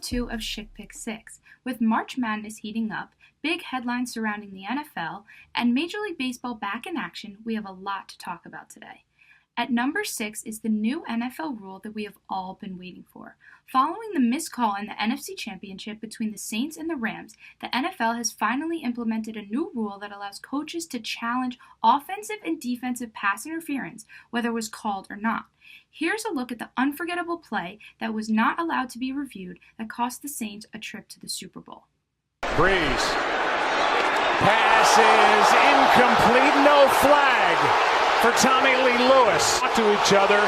2 of Schick Pick 6. With March Madness heating up, big headlines surrounding the NFL, and Major League Baseball back in action, we have a lot to talk about today. At number 6 is the new NFL rule that we have all been waiting for. Following the missed call in the NFC Championship between the Saints and the Rams, the NFL has finally implemented a new rule that allows coaches to challenge offensive and defensive pass interference, whether it was called or not. Here's a look at the unforgettable play that was not allowed to be reviewed that cost the Saints a trip to the Super Bowl. Breeze. Pass is incomplete, no flag for Tommy Lee Lewis. Talk to each other.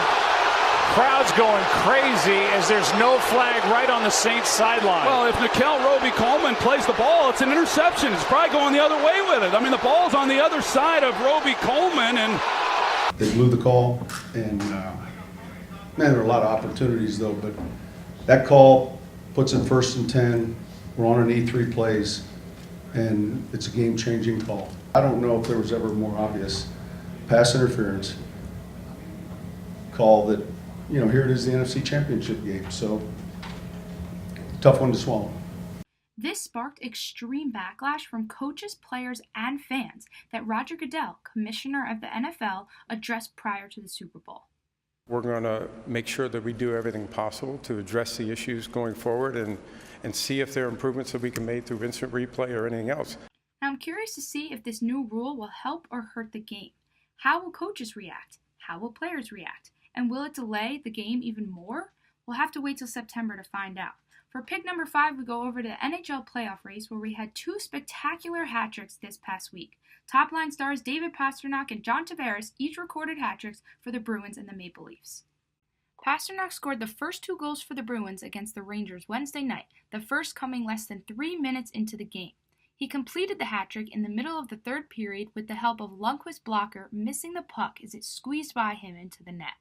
Crowd's going crazy as there's no flag right on the Saints sideline. Well, if Nikel Roby-Coleman plays the ball, it's an interception. It's probably going the other way with it. I mean, the ball's on the other side of Roby-Coleman, and they blew the call, and there were a lot of opportunities though, but that call puts it 1st and 10. We're on an E3 plays, and it's a game-changing call. I don't know if there was ever more obvious pass interference call that, here it is, the NFC Championship game, so tough one to swallow. This sparked extreme backlash from coaches, players, and fans that Roger Goodell, commissioner of the NFL, addressed prior to the Super Bowl. We're going to make sure that we do everything possible to address the issues going forward and see if there are improvements that we can make through instant replay or anything else. Now, I'm curious to see if this new rule will help or hurt the game. How will coaches react? How will players react? And will it delay the game even more? We'll have to wait till September to find out. For pick number 5, we go over to the NHL playoff race where we had 2 spectacular hat tricks this past week. Top-line stars David Pastrnak and John Tavares each recorded hat tricks for the Bruins and the Maple Leafs. Pastrnak scored the first 2 goals for the Bruins against the Rangers Wednesday night, the first coming less than 3 minutes into the game. He completed the hat trick in the middle of the third period with the help of Lundqvist's blocker missing the puck as it squeezed by him into the net.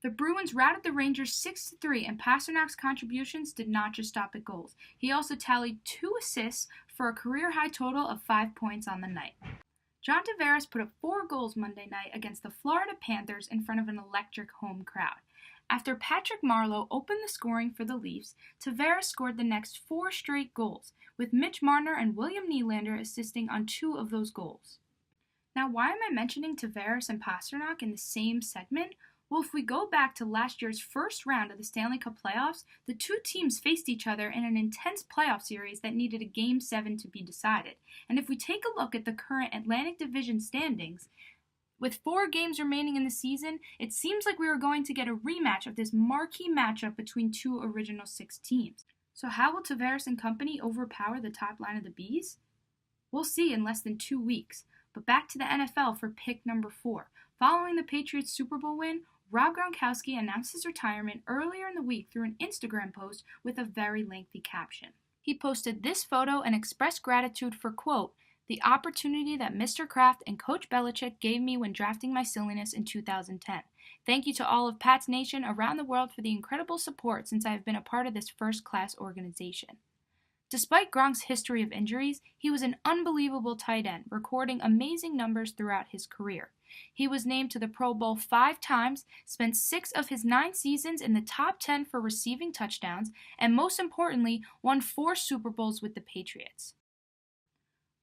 The Bruins routed the Rangers 6-3, and Pasternak's contributions did not just stop at goals. He also tallied 2 assists for a career-high total of 5 points on the night. John Tavares put up 4 goals Monday night against the Florida Panthers in front of an electric home crowd. After Patrick Marleau opened the scoring for the Leafs, Tavares scored the next 4 straight goals, with Mitch Marner and William Nylander assisting on 2 of those goals. Now, why am I mentioning Tavares and Pastrnak in the same segment? Well, if we go back to last year's first round of the Stanley Cup playoffs, the 2 teams faced each other in an intense playoff series that needed a Game 7 to be decided. And if we take a look at the current Atlantic Division standings, with 4 games remaining in the season, it seems like we are going to get a rematch of this marquee matchup between 2 original 6 teams. So how will Tavares and company overpower the top line of the Bees? We'll see in less than 2 weeks. But back to the NFL for pick number 4. Following the Patriots' Super Bowl win, Rob Gronkowski announced his retirement earlier in the week through an Instagram post with a very lengthy caption. He posted this photo and expressed gratitude for, quote, "the opportunity that Mr. Kraft and Coach Belichick gave me when drafting my silliness in 2010. Thank you to all of Pats Nation around the world for the incredible support since I have been a part of this first-class organization." Despite Gronk's history of injuries, he was an unbelievable tight end, recording amazing numbers throughout his career. He was named to the Pro Bowl 5 times, spent 6 of his 9 seasons in the top 10 for receiving touchdowns, and most importantly, won 4 Super Bowls with the Patriots.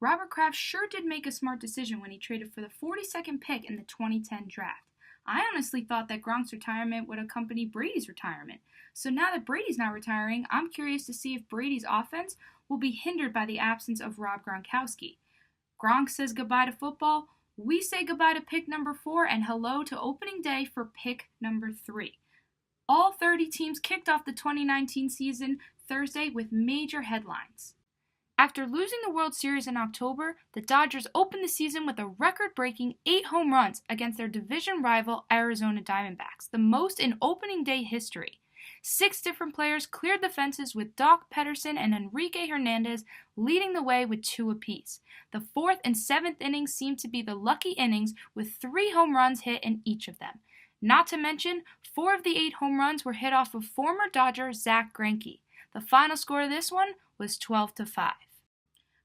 Robert Kraft sure did make a smart decision when he traded for the 42nd pick in the 2010 draft. I honestly thought that Gronk's retirement would accompany Brady's retirement. So now that Brady's not retiring, I'm curious to see if Brady's offense will be hindered by the absence of Rob Gronkowski. Gronk says goodbye to football. We say goodbye to pick number 4 and hello to opening day for pick number 3. All 30 teams kicked off the 2019 season Thursday with major headlines. After losing the World Series in October, the Dodgers opened the season with a record-breaking 8 home runs against their division rival Arizona Diamondbacks, the most in opening day history. 6 different players cleared the fences with Doc Pederson and Enrique Hernandez leading the way with 2 apiece. The 4th and 7th innings seemed to be the lucky innings with 3 home runs hit in each of them. Not to mention, 4 of the 8 home runs were hit off of former Dodger Zach Greinke. The final score of this one was 12-5.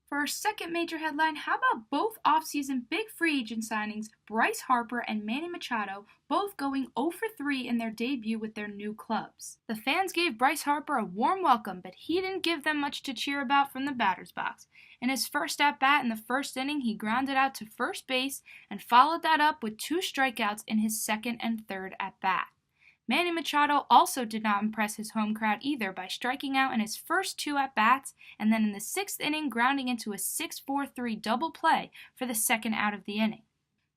For our second major headline, how about both offseason big free agent signings, Bryce Harper and Manny Machado, both going 0 for 3 in their debut with their new clubs. The fans gave Bryce Harper a warm welcome, but he didn't give them much to cheer about from the batter's box. In his first at-bat in the first inning, he grounded out to first base and followed that up with 2 strikeouts in his second and third at-bat. Manny Machado also did not impress his home crowd either by striking out in his first 2 at-bats and then in the 6th inning grounding into a 6-4-3 double play for the second out of the inning.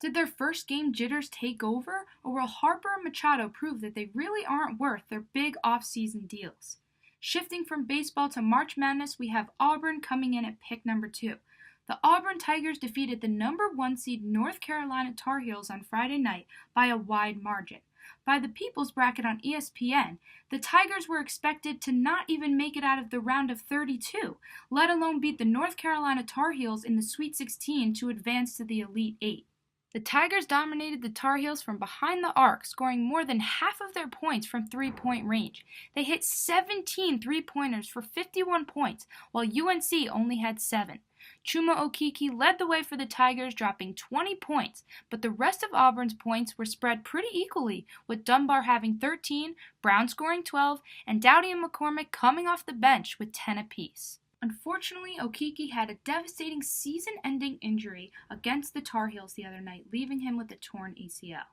Did their first game jitters take over, or will Harper and Machado prove that they really aren't worth their big off-season deals? Shifting from baseball to March Madness, we have Auburn coming in at pick number 2. The Auburn Tigers defeated the number 1 seed North Carolina Tar Heels on Friday night by a wide margin. By the People's Bracket on ESPN, the Tigers were expected to not even make it out of the round of 32, let alone beat the North Carolina Tar Heels in the Sweet 16 to advance to the Elite 8. The Tigers dominated the Tar Heels from behind the arc, scoring more than half of their points from three-point range. They hit 17 three-pointers for 51 points, while UNC only had 7. Chuma Okeke led the way for the Tigers, dropping 20 points, but the rest of Auburn's points were spread pretty equally, with Dunbar having 13, Brown scoring 12, and Doughty and McCormick coming off the bench with 10 apiece. Unfortunately, Okeke had a devastating season-ending injury against the Tar Heels the other night, leaving him with a torn ACL.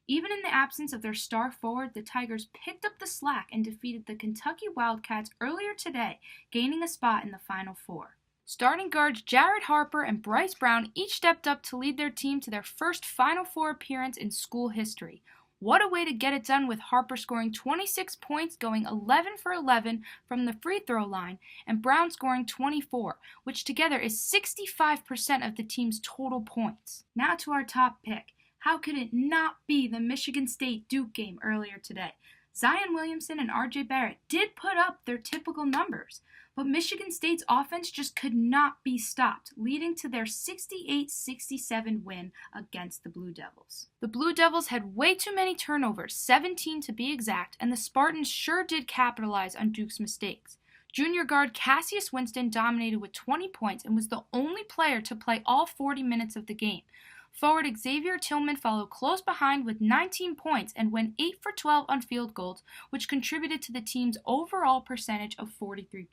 Even in the absence of their star forward, the Tigers picked up the slack and defeated the Kentucky Wildcats earlier today, gaining a spot in the Final Four. Starting guards Jared Harper and Bryce Brown each stepped up to lead their team to their first Final Four appearance in school history. What a way to get it done, with Harper scoring 26 points, going 11 for 11 from the free throw line, and Brown scoring 24, which together is 65% of the team's total points. Now to our top pick. How could it not be the Michigan State-Duke game earlier today? Zion Williamson and R.J. Barrett did put up their typical numbers, but Michigan State's offense just could not be stopped, leading to their 68-67 win against the Blue Devils. The Blue Devils had way too many turnovers, 17 to be exact, and the Spartans sure did capitalize on Duke's mistakes. Junior guard Cassius Winston dominated with 20 points and was the only player to play all 40 minutes of the game. Forward Xavier Tillman followed close behind with 19 points and went 8 for 12 on field goals, which contributed to the team's overall percentage of 43%.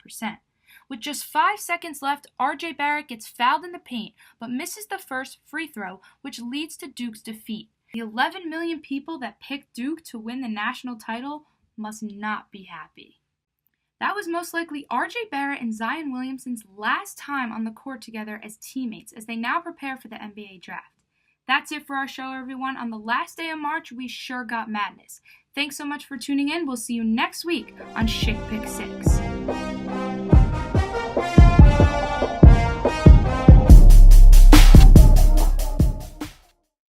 With just 5 seconds left, R.J. Barrett gets fouled in the paint, but misses the first free throw, which leads to Duke's defeat. The 11 million people that picked Duke to win the national title must not be happy. That was most likely R.J. Barrett and Zion Williamson's last time on the court together as teammates, as they now prepare for the NBA draft. That's it for our show, everyone. On the last day of March, we sure got madness. Thanks so much for tuning in. We'll see you next week on Schick Pick 6.